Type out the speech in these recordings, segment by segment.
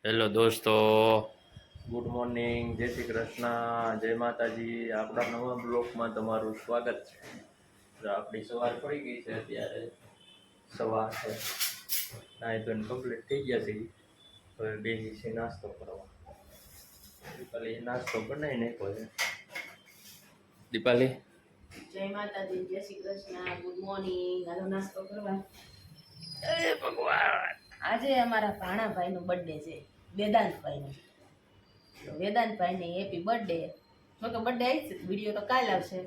Hello દોસ્તો, good morning, જય શ્રી કૃષ્ણ, જય માતાજી. આપણા નવા બ્લોગમાં તમારું સ્વાગત છે. તો આપણી સવાર પડી ગઈ છે. અત્યારે સવાર છે, નાઈ તો કમ્પ્લીટ થઈ ગયા છે. હવે બેસી છે નાસ્તો કરવા. દીપાલી નાસ્તો બનાવી નાખ્યો છે. દીપાલી, જય માતાજી, જય શ્રી કૃષ્ણ, ગુડ મોર્નિંગ. હાલો નાસ્તો કરવા. અરે ભગવાન, આજે અમારા ભાણાભાઈનો બર્થડે છે, વેદાંતભાઈનો. વેદાંતભાઈને હેપી બર્થડે. જોકે બર્થડે આવી છે, વિડીયો તો કાલ આવશે,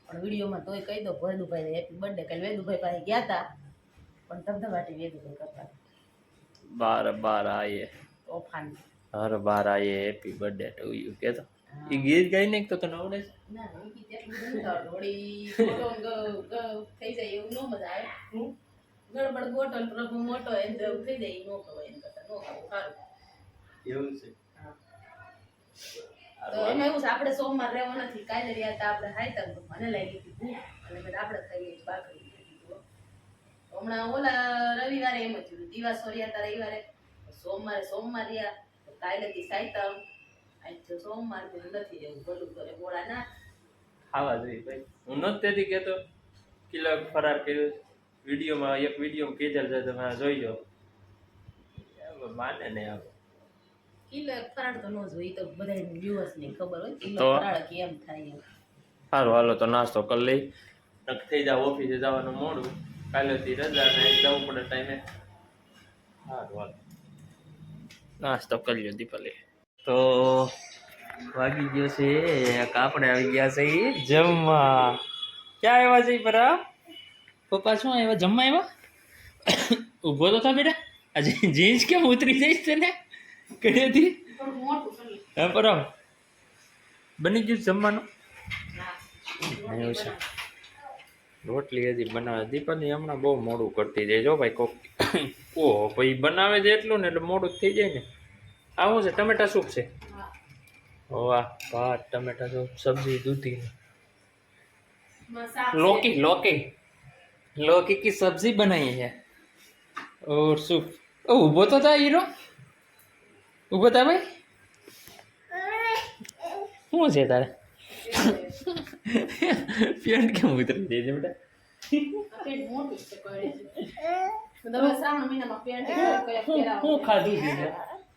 પણ વિડીયોમાં તોય કહી દો વેદુભાઈને હેપી બર્થડે. કાલે વેદુભાઈ પાસે ગયા હતા, પણ ધબધબાટી વેદુભાઈ કરતા બાર આયે તોફાન. હર બાર આયે હેપી બર્થડે ટુ યુ કે તો એ ગીત ગાઈ ને તો તને આવડે છે? ના એ ગીત એટલું બધું નથી આવડતું. વળી થઈ જાય એવું ન મજા આવે. ગડબડ ગોટલ પ્રભુ મોટો એમ જેવું થઈ જાય નો કહેવાય. એમ કરતા નો કહેવું સારું. એવું છે. તો એમાં એવું છે, આપણે સોમવાર રહેવો નથી. કાલે રહ્યા હતા આપણે હાઈતમ, તો મને લાગી હતી ભૂખ, અને પછી આપણે ખાઈ ભાખરી. હમણાં ઓલા રવિવારે એમ જ થયું, દિવાસ રહ્યા હતા રવિવારે, સોમવાર રહ્યા, તો કાલેથી સાઈતમ, આજ સોમવાર નથી રહેવું. ભલું કરે ગોળા ના ખાવા જોઈએ ભાઈ. હું નથી તેથી કહેતો કિલો ફરાર કર્યો. વિડીયોમાં એક વિડીયો કીધેલ છે, તમે જોઈજો. માને નહીં આવે. કિલો એક ફરાળ તો ન જોઈ, તો બધા દિવસ ની ખબર હોય કિલો તો ફરાળ કેમ થાય. સારું, હાલો તો નાસ્તો કરી લઈ. થઈ જાવ ઓફિસે જવાનું મોડું, કાલેથી રજા ને જવું પડે ટાઈમે. સારું, હાલો નાસ્તો કરી લો દીપાલી. તો વાગી ગયો છે આપણે આવી ગયા છે જમવા. ક્યાં આવ્યા છે બરા? પપ્પા શું આવ્યા? જમવા આવ્યા? ઊભો તો થા બેટા. આજે જીન્સ કેમ ઉતરી જઈશ તને કડેથી? હા પરમ બની ગયું જમવાનું? એવું છે. રોટલી હજી બનાવે દીપાલી. હમણાં બહુ મોડું કરતી જાય જો ભાઈ. કોક ઓહો ભાઈ બનાવે છે એટલું ને એટલે મોડું જ થઈ જાય ને. આવું છે ટમેટા સૂપ છે. વાહ, ભાત ટમેટા સૂપ, સબ્જી દૂધી, लौकी लौकी लौकी की सब्जी बनाई है और सूप. ओ ऊभो तो था हीरो, ऊभो था भाई. શું છે તારે? પેન્ટ કેમ ઉતરી જાય છે બેટા? શું ખાધું છે?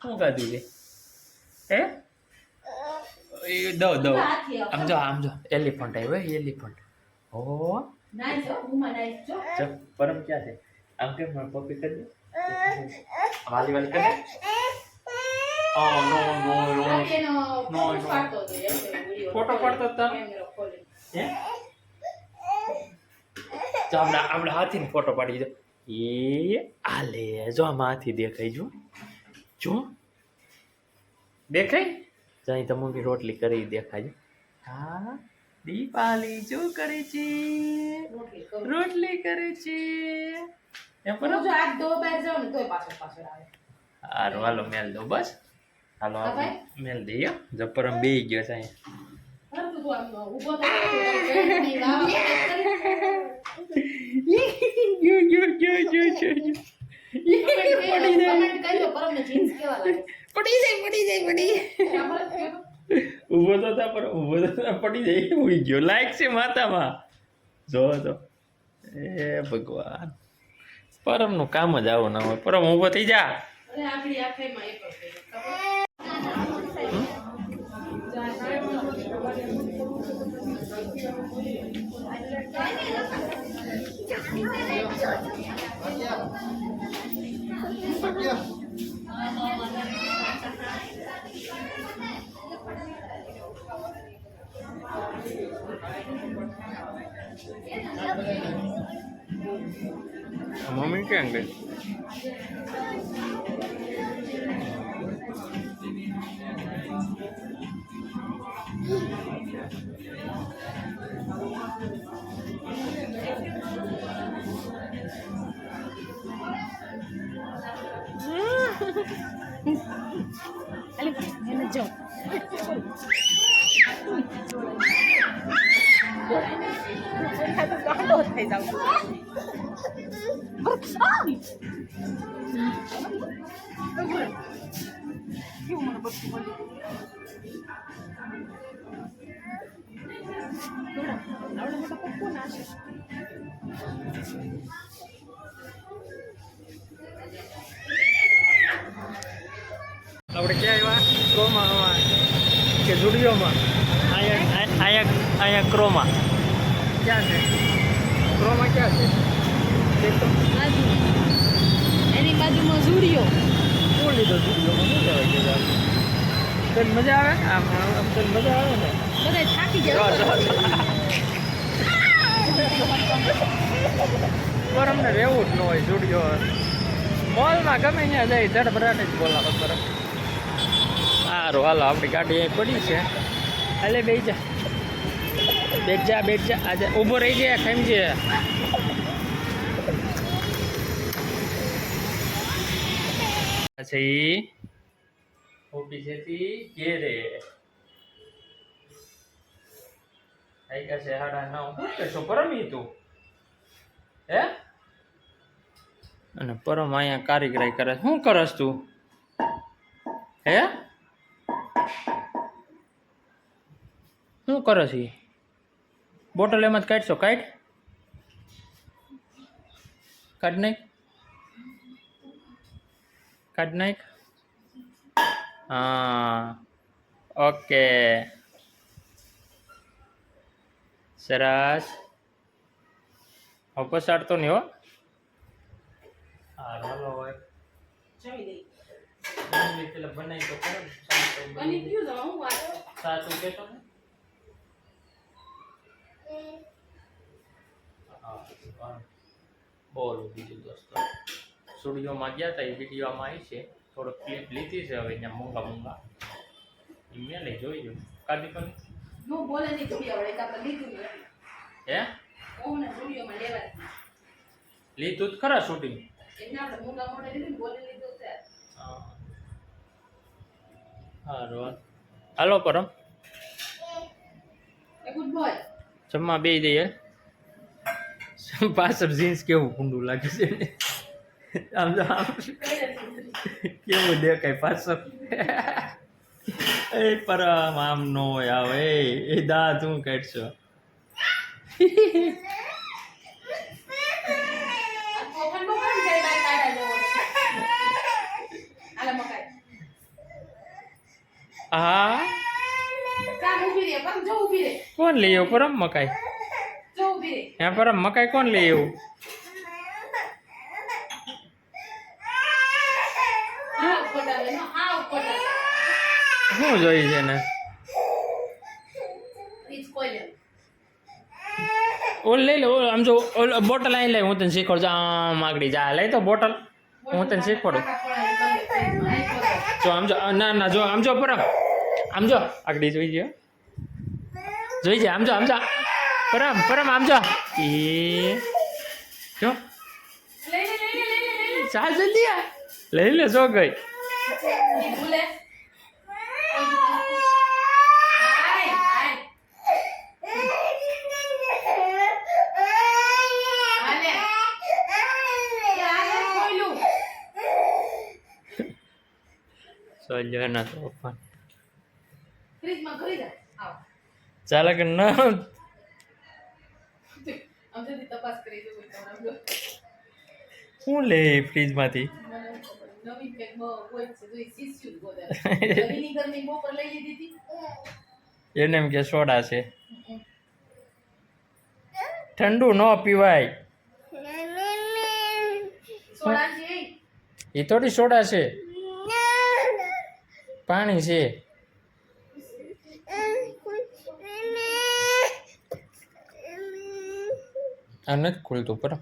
શું ખાધું છે? હે દો આમ જો એલિફન્ટ આવ્યો. એલિફન્ટ. ઓ ચલ પરમ ક્યાં છે? આમ કેમ પપ્પી કરી દે. વાલી કરી દે. ઓ નો ફોટો પાડતો હતા. હે જો આપણે હાથીનો ફોટો પાડી દો. એ આલે જો આમાં હાથી દેખાય. જો દેખાય. જાય તો મૂકી રોટલી કરી દેખાય. હા દીપાલી શું કરે છે? રોટલી કરે છે. એમ પર હાલો હાલો મેલ દો બસ. હાલો મેલ દઈએ. જપરમ બેહી ગયો છે ઉભો તો હતા પણ ઉભો તો પડી જાય ઉઈ ગયો. લાઈક છે માતામાં જો તો. એ ભગવાન, પરમનું કામ જ આવું ના હોય. પરમ ઉભો થઈ જા. મમ્મી ક્યાં ગઈ? જો થઈ જાવ. બટકું મળી આવડે મોટો પપ્પો નાશે આપણે ક્યાં આવ્યા ક્રોમામાં કે જુડિયોમાં અહીંયા ક્રોમા ક્યાં છે ક્રોમા ક્યાં છે બાજુ એની બાજુમાં ઝુડિયો શું લીધો જુડિયોમાં શું કહેવાય કે તને મજા આવે આમ તને મજા આવે ને બધા થાકી જાય પર અમને રહેવું જ ન હોય જુડિયો મોલમાં ગમે ત્યાં જાય ધડબડાટ જ બોલાવો બરાબર સારું હાલો આપણી ગાડી અહીં પડી છે હાલે બેસી જા બેઠ જા આજે ઊભો રહી જાય સમજે પછી ઓફિસેથી ઘેરે આવી ગયા છે 9:30 શું કહેશો પરમી તું હે અને પરમ અહીંયા કારીગરાઈ કરે શું કરસ તું હે શું કરસ ઈ બોટલ એમ જ કાઢશો કાઢ નાખ હા ઓકે સરસ હવે પસાડતો નહીં હો હા હાલો હોય પેલા બનાવી તો ખરો બની ગયું તો હું વાત સાચું કહેતો ને બોલો બીજું દોસ્તો સ્ટુડિયોમાં ગયા હતા એ વિડીયોમાં આવી છે થોડોક ક્લિપ લીધી છે હવે અહીંયા મોંઘા એ મેં લઈ જોઈ લો કાઢી પણ નો બોલે નહીં ઝુડિયો વડે આપણે લીધું નથી હે ઓને ઝુડિયોમાં લેવા લીધું જ ખરા શૂટિંગ એને આપણે મોટા મોટા લીધું બોલે લીધું છે સારું હાલો પરમ એ ગુડ બોય જમવા બે દઈએ પાછળ જીન્સ કેવું ઊંડું લાગે છે આમ તો આમ કેવું દેખાય પાછળ એ પરમ આમ નો હોય આવે એ દાંત હું કાઢશો હા કોણ લઈ આવ્યું પરમ મકાઈ હે પરમ મકાઈ કોણ લઈ આવ્યું શું જોઈ છે ને ઓલ લઈ લે આમ જો બોટલ અહીં લઈ હું તને શીખવાડું આમ આગળ જા લઈ તો બોટલ હું તને શીખવાડું જો આમ જો ના જો આમ જો પરમ આમ જો આગળ જોઈ આમ જો પરમ આમ જો એ જો ચાલ જલ્દી લઈ લે જો ગઈ સોલ્યો ના તો ચાલે કે ન શું લે ફ્રીજમાંથી એને એમ કે સોડા છે ઠંડુ ન પીવાય એ થોડી સોડા છે પાણી છે આ નથી ખુલતું પર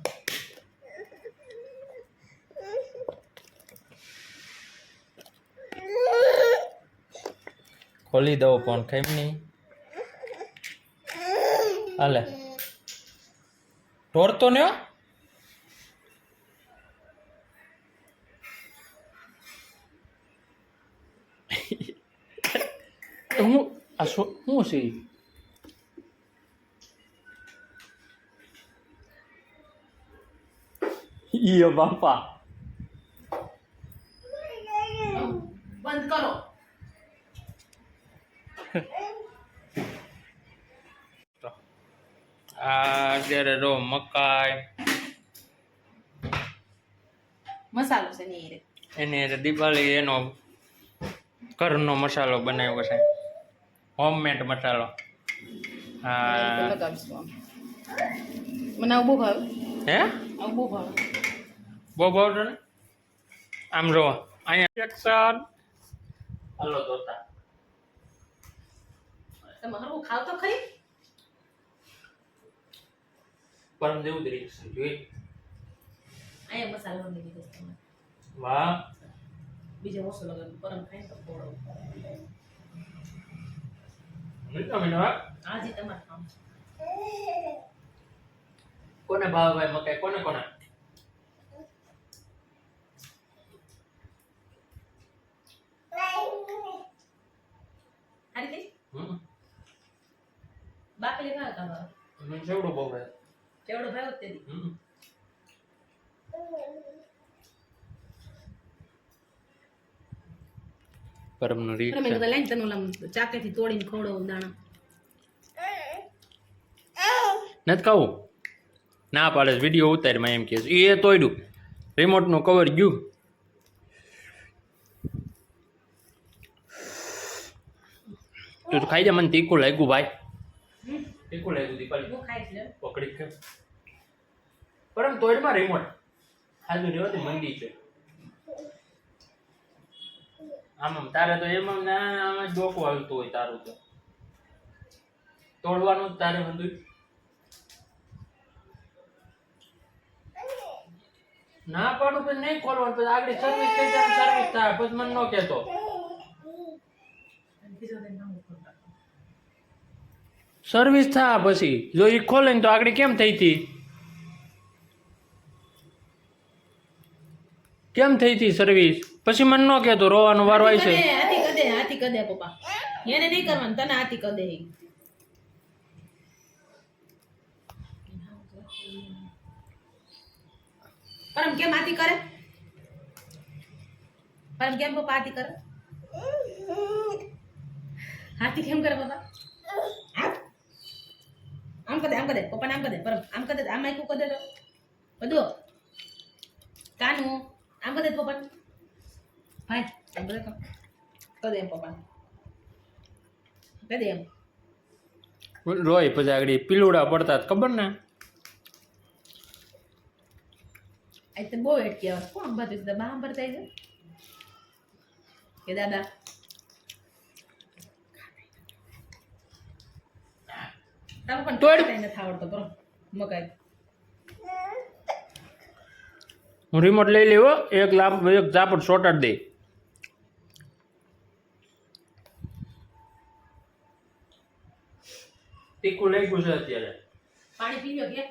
ખોલી દઉં પણ કેમ નહીં હાલે ઢોરતો ને હું આ શું છે ઈયો બાપા બંધ કરો આ અત્યારે રો મકાઈ મસાલો છે ને એ એની હારે દિવાળી એનો ઘરનો મસાલો બનાવ્યો છે, હોમમેડ મસાલો. હા લગાવીશું આમ. મને આવું બહુ ભાવે. હે આવું બહુ ભાવે. બહુ ભાવતો ને આમ જો અહીંયા સેક્શન હાલો જોતા તમે હરવું ખાવ તો ખરી. પરમ જેવું જ રીક્ષ જોઈ. અહીંયા મસાલો નહીં દીધો તમારે. વાહ બીજો ઓછો લગાવ્યો પરમ ખાઈને તો થોડો મીઠા મીઠા આજે તમારે કામ છે. કોને ભાવ ભાઈ મકાઈ કોને કોને હારી થઈ બાપલી ભાવ તમારો મને સેવડો બહુ ભાઈ કેવડો ભાવ તે દી પરમનો રીત મેં કીધું લાઈન તને ઓલા ચાકેથી તોડીને ખવડાવું દાણા. નથી ખાવું ના પાડે વિડીયો ઉતારીમાં એમ કે એ તોડ્યું રિમોટનું કવર ગયું. તું તો ખાઈ જા મને તીખું લાગ્યું ભાઈ તીખું લાગ્યું દીપાલી હું ખાઈશ લે. પકડી કે પરમ તોડમાં રિમોટ હાજુ રહેવાથી મંદી છે. આમ તારે તો એમ આમ જ ડોકું હાલતું હોય તારું તો તોડવાનું જ તારે બધું. ના પાડું પછી નહીં ખોલવાનું પછી આગળ સર્વિસ થઈ જાય સર્વિસ થાય પછી મને ન કહેતો સર્વિસ થાય પછી જો એ ખોલે ને તો આગળ કેમ થઈ હતી કેમ થઈ હતી સર્વિસ પછી મને ન કહેતો રોવાનો વારો આવી છે. હાથી કદે પપ્પા એને નહીં કરવાનું તને હાથી કદે. પરમ કેમ હાથી કરે પરમ કેમ પપ્પા હાથી કરે હાથી કેમ કરે પપ્પા આમ કદે પપ્પા આમ કદે પરમ આમ કદે આમ આખું કદે તો બધું કાનું આમ કદે પપ્પા ભાઈ આમ કદે કદે એમ પપ્પા કદે એમ રોય પછી આગળ પીલુડા પડતા ખબર ને આજ તો બહુ એટ કહેવાય કોણ બધું તો બહાર ભરતા છે કે દાદા તમે પણ તોડ. નથી આવડતો બરો મકાઈ હું રિમોટ લઈ લેવો એક ઝાપટ શોર્ટ દે તીખું લાગ્યું છે અત્યારે પાણી પી લો કે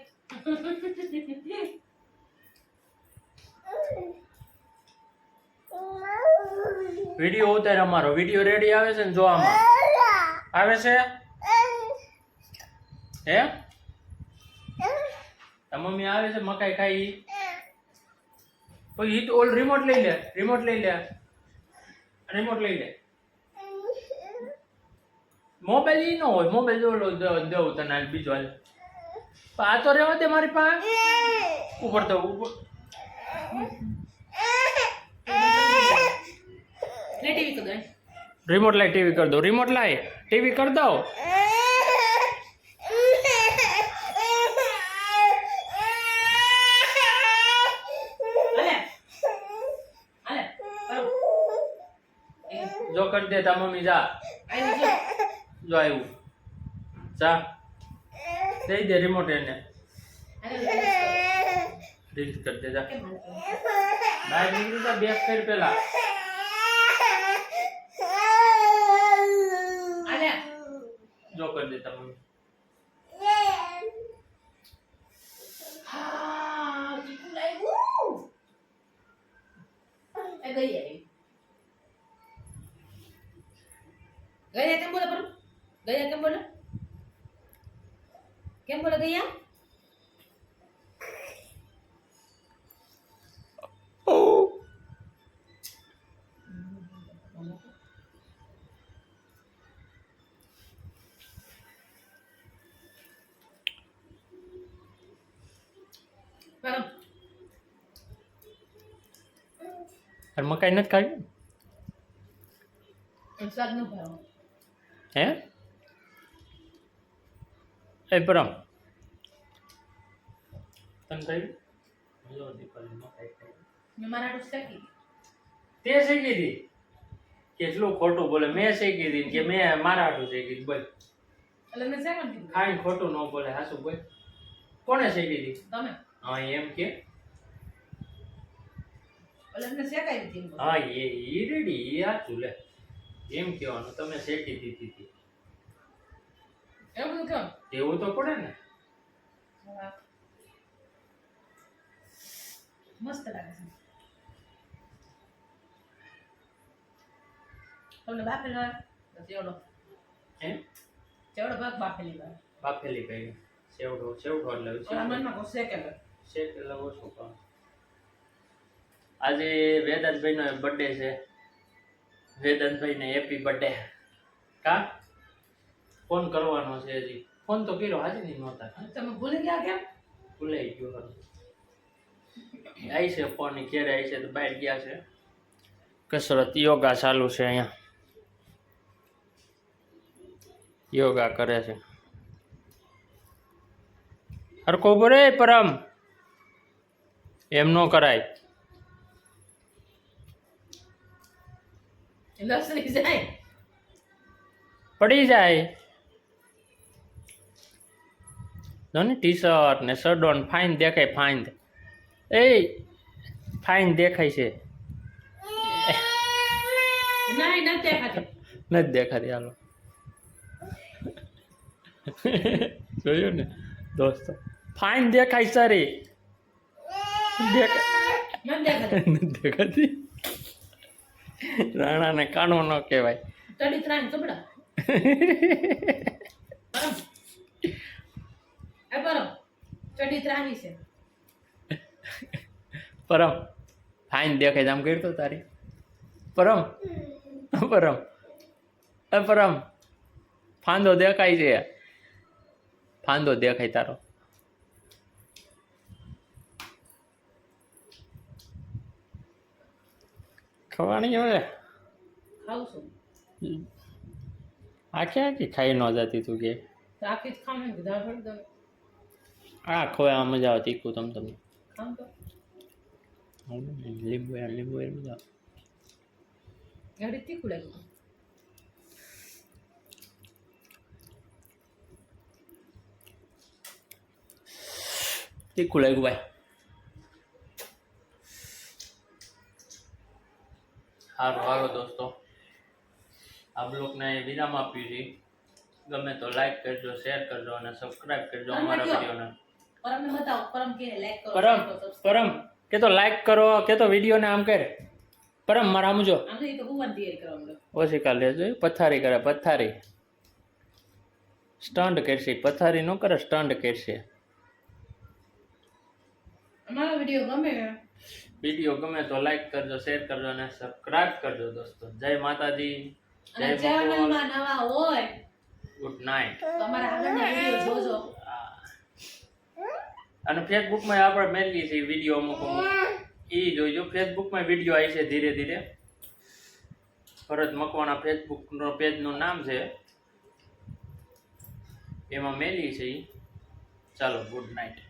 વિડીયો ઉતાર અમારો વિડીયો રેડી આવે છે ને જોવામાં આવે છે હે મમ્મી આવે છે મકાઈ ખાઈ પછી ઓલ રિમોટ લઈ લે મોબાઈલ ઈ ન હોય મોબાઈલ જોડો દઉં તને બીજો હાલ આ તો રહેવા દે મારી પાસે ઉપર તો ઉપર લે ટીવી કર દે રિમોટ લાઈ ટીવી કરી દો રિમોટ લાઈ ટીવી કરી દો જો કરી દે તા મમ્મી જા આવી જો જો આવ્યું જા દઈ દે રિમોટ એને રીલ્સ કરી દે જા બહાર નીકળી જા બેક કરી પેલા જો કરી દે તા મમ્મી હા ચીકુ લાગ્યું એ ગઈ આવી ગયા કેમ બોલે પર ગયા કેમ બોલે ગયા મકાઈ નથી ખાવી એમ સ્વાદ ન ભાવ હે એ પરમ તને ખાવી લો દીપાલી મકાઈ ખાવી મેં મારા હાટું શેકી તે શેકી હતી કેટલું ખોટું બોલે મેં શેકી હતી કે મેં મારા હાટું શેકી હતી બોલ એટલે મેં શેકી દીધું ખાઈને ખોટું ન બોલે હાસુ બોલ કોણે શેકી હતી તમે હા એમ કે એટલે મેં શેકાઈ દીધી હા એ રેડી એ હાચું લે એમ કહેવાનું તમે શેકી દીધી હતી એવું બધું કેમ એવું તો પડે ને મસ્ત લાગે છે તમને બાફેલો ચેવડો હે ચેવડો ભાગ બાફેલી ભાગ બાફેલી કઈ સેવડો એટલે ઓલા મનમાં કો શેકેલો શેકેલો ઓછો પણ આજે વેદાંતભાઈનો બર્થડે છે વેદાંતભાઈને હેપી બર્થડે કા ફોન કરવાનો છે હજી ફોન તો કર્યો આજે નહીં નહોતા તમે ભૂલી ગયા કેમ ભૂલાઈ ગયો આવી છે ફોન ઘેરે આવી છે તો બહાર ગયા છે કસરત યોગા ચાલુ છે અહીંયા યોગા કરે છે હરકો બોરે પરમ એમ નો કરાય લસરી જાય પડી જાય જો ને ટી શર્ટ ને શર્ટ ફાઇન દેખાય ફાઇન એ ફાઇન દેખાય છે નહીં નથી દેખાતી નથી દેખાતી હાલો જોયું ને દોસ્તો ફાઇન દેખાય સારી નથી દેખાતી નથી દેખાતી રાણાને કાનો ન કહેવાય કડી ત્રાણ કપડા પરમ એ પરમ ચડી ત્રાણી છે પરમ ફાઇન દેખાય આમ કરતો તારી પરમ પરમ પરમ ફાંદો દેખાય છે ફાંદો દેખાય તારો ખવાની હવે ખાવું છું આખી આખી ખાઈ ન જતી તું કે તો આખી જ ખાવ ને બધા ભરી દો આ ખોયા મજા આવે તીખું તમને ખાવ તો લીંબુ લીંબુ મજા આવે ઘડી તીખું લાગ્યું તીખું લાગ્યું ભાઈ સારું હાલો દોસ્તો આ બ્લોગને વિરામ આપ્યું છે ગમે તો લાઈક કરજો શેર કરજો અને સબસ્ક્રાઇબ કરજો અમારા વિડીયોને પરમને બતાવો પરમ કે લાઈક કરો પરમ પરમ કે તો લાઈક કરો કે તો વિડીયોને આમ કરે પરમ મારા આમ જો આમ તો એ તો ભગવાન તૈયારી કરવાનું ઓશિકા લેજો પથારી કરે પથારી સ્ટન્ટ કરશે પથારી ન કરે સ્ટન્ટ કરશે અમારો વિડીયો ગમે તો લાઈક કરજો શેર કરજો અને સબસ્ક્રાઇબ કરજો દોસ્તો જય માતાજી અને જય ચેનલમાં નવા હોય ગુડ નાઇટ તો અમારા આગળના વિડીયો જોજો અને ફેસબુકમાં આપણે મેળવી છે વિડીયો અમુક એ જોઈજો ફેસબુકમાં વિડીયો આવી છે ધીરે ધીરે ભરત મકવાણા ફેસબુકનો પેજનું નામ છે એમાં મેલી છે ચાલો ગુડ નાઇટ